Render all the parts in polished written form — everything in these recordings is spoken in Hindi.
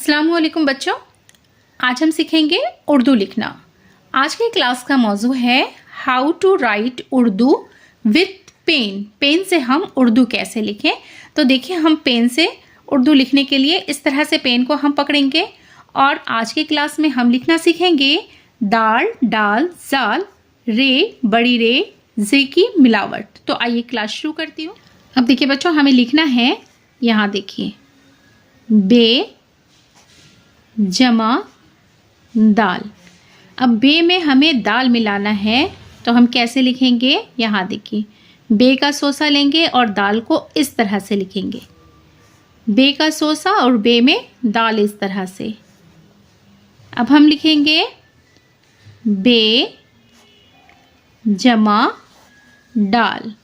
अस्सलामुअलैकुम बच्चों, आज हम सीखेंगे उर्दू लिखना। आज की क्लास का मौजू है how to write Urdu with pen. Pen से हम उर्दू कैसे लिखें। तो देखिए, हम पेन से उर्दू लिखने के लिए इस तरह से पेन को हम पकड़ेंगे और आज की क्लास में हम लिखना सीखेंगे दाल, डाल, जाल, रे, बड़ी रे, जे की मिलावट। तो आइए क्लास शुरू करती हूँ। अब देखिए बच्चों, हमें लिखना है, यहाँ देखिए, बे जमा दाल। अब बे में हमें दाल मिलाना है, तो हम कैसे लिखेंगे? यहाँ देखिए, बे का सोसा लेंगे और दाल को इस तरह से लिखेंगे। बे का सोसा और बे में दाल इस तरह से। अब हम लिखेंगे बे जमा डाल।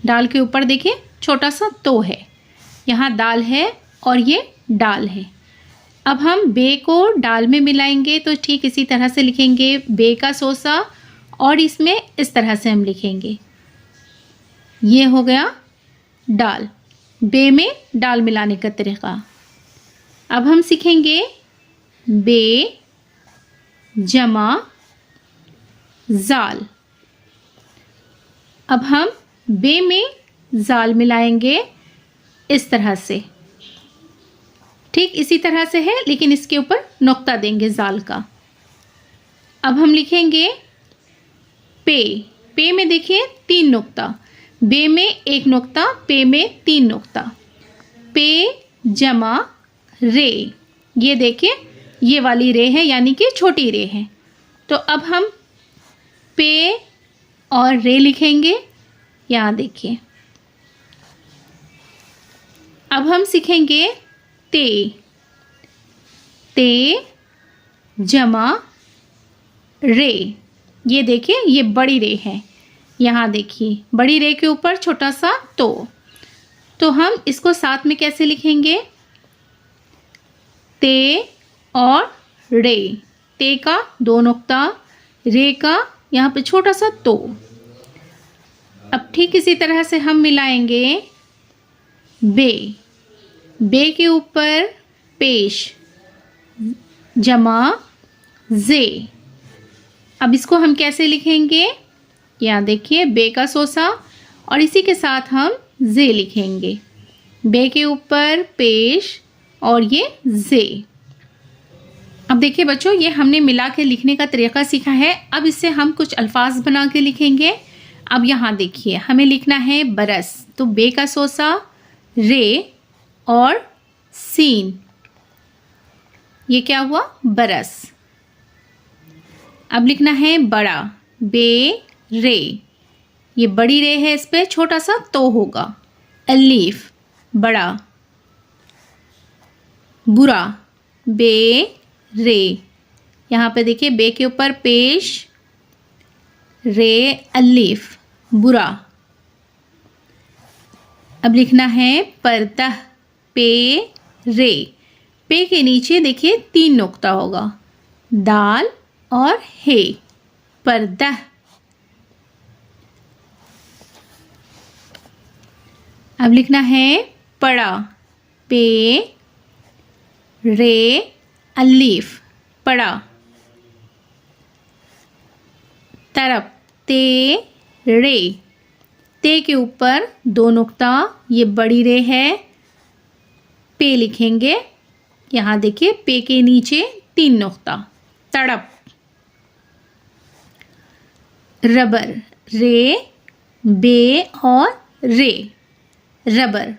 डाल के ऊपर देखिए छोटा सा तो है, यहाँ दाल है और ये डाल है। अब हम बे को डाल में मिलाएंगे, तो ठीक इसी तरह से लिखेंगे बे का सोसा और इसमें इस तरह से हम लिखेंगे। ये हो गया डाल, बे में डाल मिलाने का तरीका। अब हम सीखेंगे बे जमा जाल। अब हम बे में जाल मिलाएंगे इस तरह से, ठीक इसी तरह से है, लेकिन इसके ऊपर नुक्ता देंगे जाल का। अब हम लिखेंगे पे। पे में देखिए 3 नुक्ता, बे में 1 नुक्ता, पे में 3 नुक्ता। पे जमा रे, ये देखिए ये वाली रे है, यानी कि छोटी रे है। तो अब हम पे और रे लिखेंगे, यहाँ देखिए। अब हम सीखेंगे ते। ते जमा रे, ये देखिए ये बड़ी रे है, यहाँ देखिए बड़ी रे के ऊपर छोटा सा तो हम इसको साथ में कैसे लिखेंगे? ते और रे, ते का 2 नुक्ता, रे का यहाँ पे छोटा सा तो। अब ठीक इसी तरह से हम मिलाएंगे बे। बे के ऊपर पेश जमा जे। अब इसको हम कैसे लिखेंगे? यहाँ देखिए बे का सोसा और इसी के साथ हम जे लिखेंगे। बे के ऊपर पेश और ये जे। अब देखिए बच्चों, ये हमने मिला के लिखने का तरीका सीखा है। अब इससे हम कुछ अल्फाज बना के लिखेंगे। अब यहाँ देखिए, हमें लिखना है बरस। तो बे का सोसा, रे और सीन, ये क्या हुआ? बरस। अब लिखना है बड़ा, बे रे, ये बड़ी रे है, इस पे छोटा सा तो होगा। अलीफ, बड़ा। बुरा, बे रे, यहाँ पे देखिए बे के ऊपर पेश, रे अलीफ, बुरा। अब लिखना है पर्दा, पे रे, पे के नीचे देखिए 3 नुक्ता होगा, दाल और हे, पर्दा। अब लिखना है पड़ा, पे रे अलीफ, पड़ा। तरफ, ते रे, ते के ऊपर 2 नुक्ता, ये बड़ी रे है, पे लिखेंगे। यहाँ देखिए पे के नीचे 3 नुक्ता, तड़प। रबर, रे, बे और रे, रबर।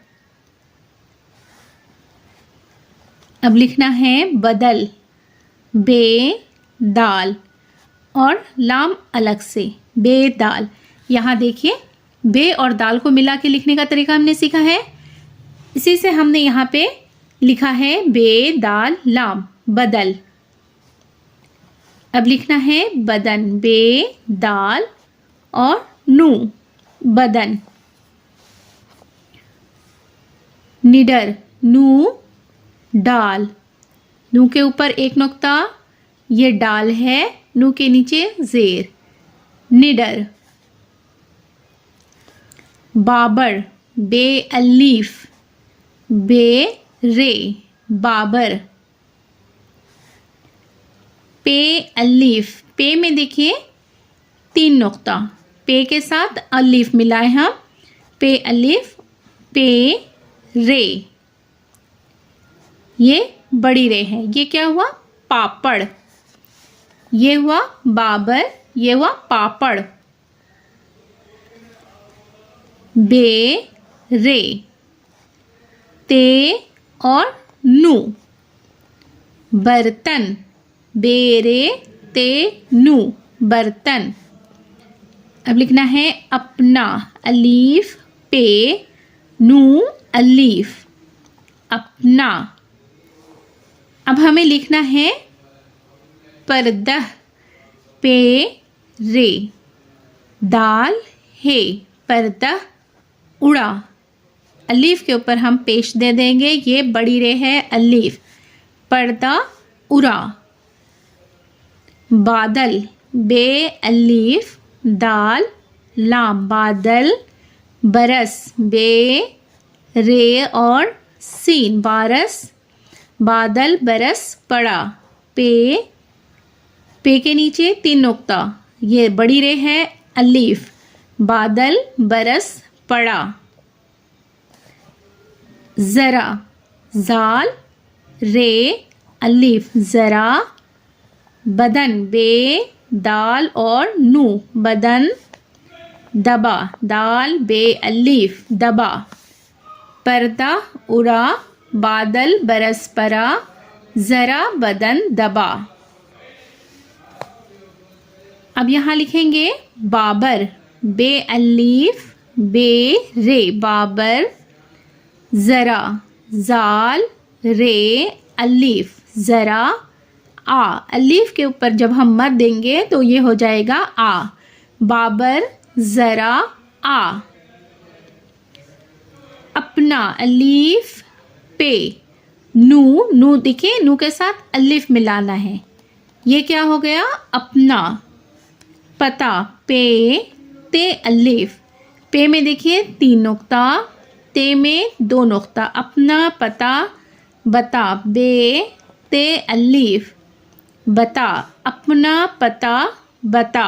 अब लिखना है बदल, बे दाल और लाम अलग से, बेदाल। यहाँ देखिए बे और दाल को मिला के लिखने का तरीका हमने सीखा है, इसी से हमने यहाँ पे लिखा है बे दाल लाम, बदल। अब लिखना है बदन, बे दाल और नू, बदन। निडर, नू डाल, नू के ऊपर 1 नुक्ता, ये डाल है, नू के नीचे जेर, निडर। बाबर, बे अलीफ, बे रे, बाबर। पे अलीफ, पे में देखिए 3 नुक्ता, पे के साथ अलीफ मिलाए हम, पे अलीफ, पे रे, ये बड़ी रे है। ये क्या हुआ? पापड़। ये हुआ बाबर, ये हुआ पापड़। बे रे, ते और नू, बर्तन। बेरे ते नू, बर्तन। अब लिखना है अपना, अलीफ पे नू अलीफ, अपना। अब हमें लिखना है पर्दा, पे रे, दाल है, पर्दा उड़ा। अलीफ के ऊपर हम पेश दे देंगे, ये बड़ी रे है अलीफ, पर्दा उड़ा। बादल, बे अलीफ दाल लाम, बादल। बरस, बे रे और सीन, बारस, बादल बरस पड़ा। पे के नीचे 3 नुक्ता, ये बड़ी रे है अलीफ, बादल बरस पड़ा। जरा, जाल रे अलीफ, जरा। बदन, बे दाल और नू, बदन। दबा, दाल बे अलीफ, दबा। पर्दा उड़ा, बादल बरस पड़ा, जरा बदन दबा। अब यहाँ लिखेंगे बाबर, बे अलीफ बे रे, बाबर। जरा, जाल रे अलीफ, जरा। आ, अलीफ के ऊपर जब हम मद देंगे तो ये हो जाएगा आ, बाबर जरा आ। अपना, अलीफ पे नू, नू देखिए, नू के साथ अलीफ मिलाना है, ये क्या हो गया? अपना। पता, पे ते अलीफ, पे में देखिए 3 नुक्ता, ते में 2 नुक्ता, अपना पता बता, बे ते अलीफ बता, अपना पता बता।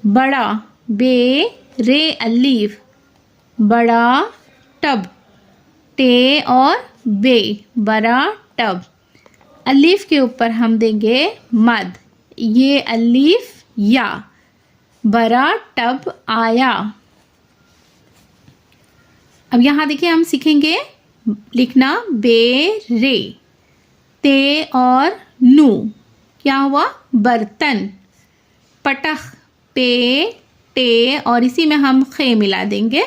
बड़ा, बे रे अलीफ, बड़ा टब, टे और बे, बड़ा टब। अलीफ के ऊपर हम देंगे मद, ये अलीफ या, बड़ा टब आया। अब यहाँ देखिए हम सीखेंगे लिखना बे रे, ते और नू, क्या हुआ? बर्तन। पटख, पे टे और इसी में हम खे मिला देंगे।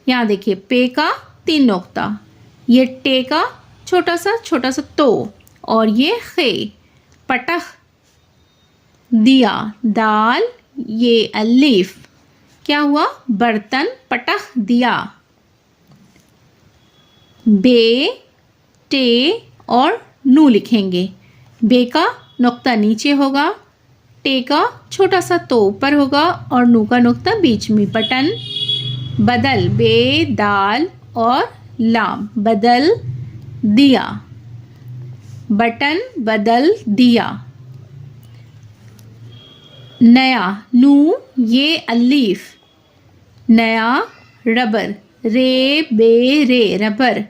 यहाँ देखिए पे का 3 नुक्ता, ये टे का छोटा सा तो, और ये खे। पटख दिया, दाल, ये अलीफ, क्या हुआ? बर्तन पटख दिया। बे टे और नू लिखेंगे, बे का नुक्ता नीचे होगा, टे का छोटा सा तो ऊपर होगा और नू का नुक्ता बीच में। बटन, बदल, बे दाल और लाम, बदल दिया, बटन बदल दिया। नया, नू ये अलीफ, नया रबर, रे बे रे रबर,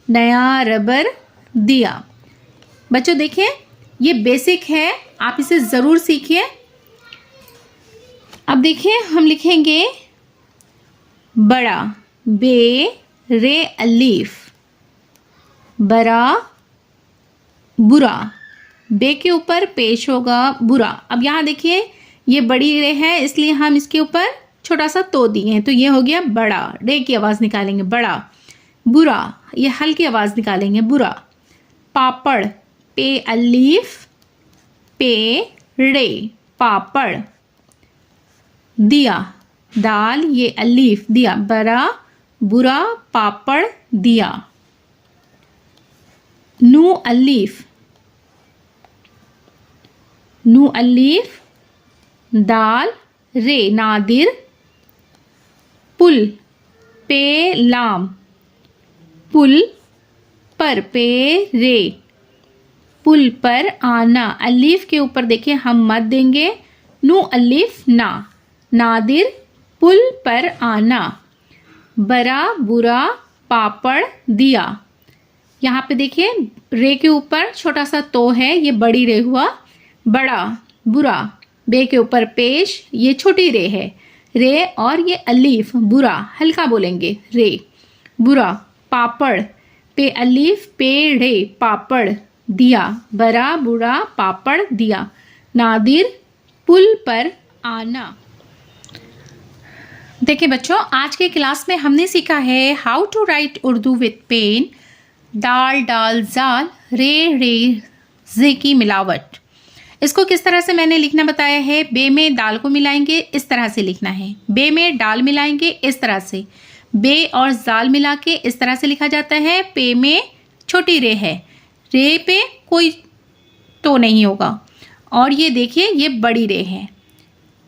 नया रबर दिया। बच्चों देखिए ये बेसिक है, आप इसे ज़रूर सीखिए। अब देखिए हम लिखेंगे बड़ा, बे रे अलीफ, बड़ा बुरा, बे के ऊपर पेश होगा बुरा। अब यहाँ देखिए ये बड़ी रे है इसलिए हम इसके ऊपर छोटा सा तो दिए हैं, तो ये हो गया बड़ा, रे की आवाज़ निकालेंगे बड़ा। बुरा, ये हल्की आवाज़ निकालेंगे बुरा। पापड़, पे अलीफ पे रे, पापड़। दिया, दाल ये अलीफ, दिया, बड़ा बुरा पापड़ दिया। नू अलीफ, नू अलीफ दाल रे नादिर। पुल, पे लाम, पुल पर पे रे, पुल पर आना। अलीफ के ऊपर देखिए हम मत देंगे, नू अलीफ ना। नादिर पुल पर आना। बड़ा बुरा पापड़ दिया। यहाँ पे देखिए रे के ऊपर छोटा सा तो है, ये बड़ी रे हुआ। बड़ा बुरा, बे के ऊपर पेश, ये छोटी रे है। रे और ये अलीफ, बुरा हल्का बोलेंगे, रे बुरा। पापड़ पे अलीफ पेड़े, पापड़। दिया बड़ा बुरा पापड़ दिया। नादिर पुल पर आना। देखिए बच्चों, आज के क्लास में हमने सीखा है how to write Urdu with pen. दाल डाल जाल, रे रे जे की मिलावट। इसको किस तरह से मैंने लिखना बताया है। बे में दाल को मिलाएंगे, इस तरह से लिखना है। बे में डाल मिलाएंगे, इस तरह से। बे और जाल मिला के इस तरह से लिखा जाता है। पे में छोटी रे है, रे पे कोई तो नहीं होगा। और ये देखिए ये बड़ी रे है।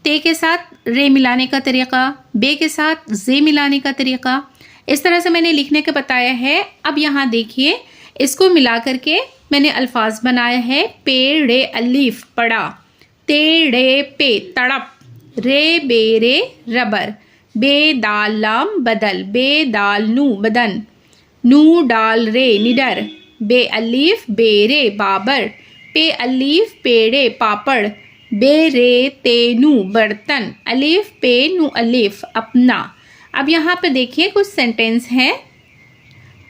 ते के साथ रे मिलाने का तरीका, बे के साथ जे मिलाने का तरीका, इस तरह से मैंने लिखने का बताया है। अब यहाँ देखिए इसको मिला करके मैंने अल्फाज बनाया है। पेड़े अलीफ पड़ा, तेड़े पे तड़प, रे बेरे रबर, बे दाल लाम बदल, बे दाल नू बदन, नू डाल रे निडर, बे अलीफ बेरे बाबर, पे अलीफ पेड़े पापड़, बे रे तेनू बर्तन, अलीफ पे नू अलीफ अपना। अब यहाँ पे देखिए कुछ सेंटेंस हैं।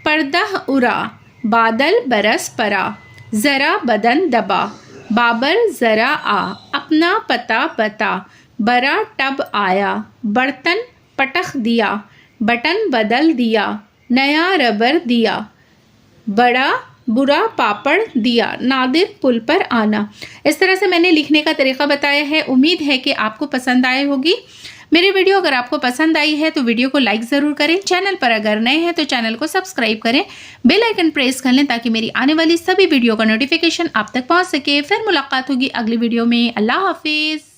पर्दा उड़ा, बादल बरस पड़ा, ज़रा बदन दबा, बाबर ज़रा आ, अपना पता बता, बड़ा टब आया, बर्तन पटख दिया, बटन बदल दिया, नया रबर दिया, बड़ा बुरा पापड़ दिया, नादिर पुल पर आना। इस तरह से मैंने लिखने का तरीका बताया है। उम्मीद है कि आपको पसंद आई होगी मेरी वीडियो। अगर आपको पसंद आई है तो वीडियो को लाइक ज़रूर करें। चैनल पर अगर नए हैं तो चैनल को सब्सक्राइब करें, बेल आइकन प्रेस कर लें ताकि मेरी आने वाली सभी वीडियो का नोटिफिकेशन आप तक पहुंच सके। फिर मुलाकात होगी अगली वीडियो में। अल्लाह हाफिज़।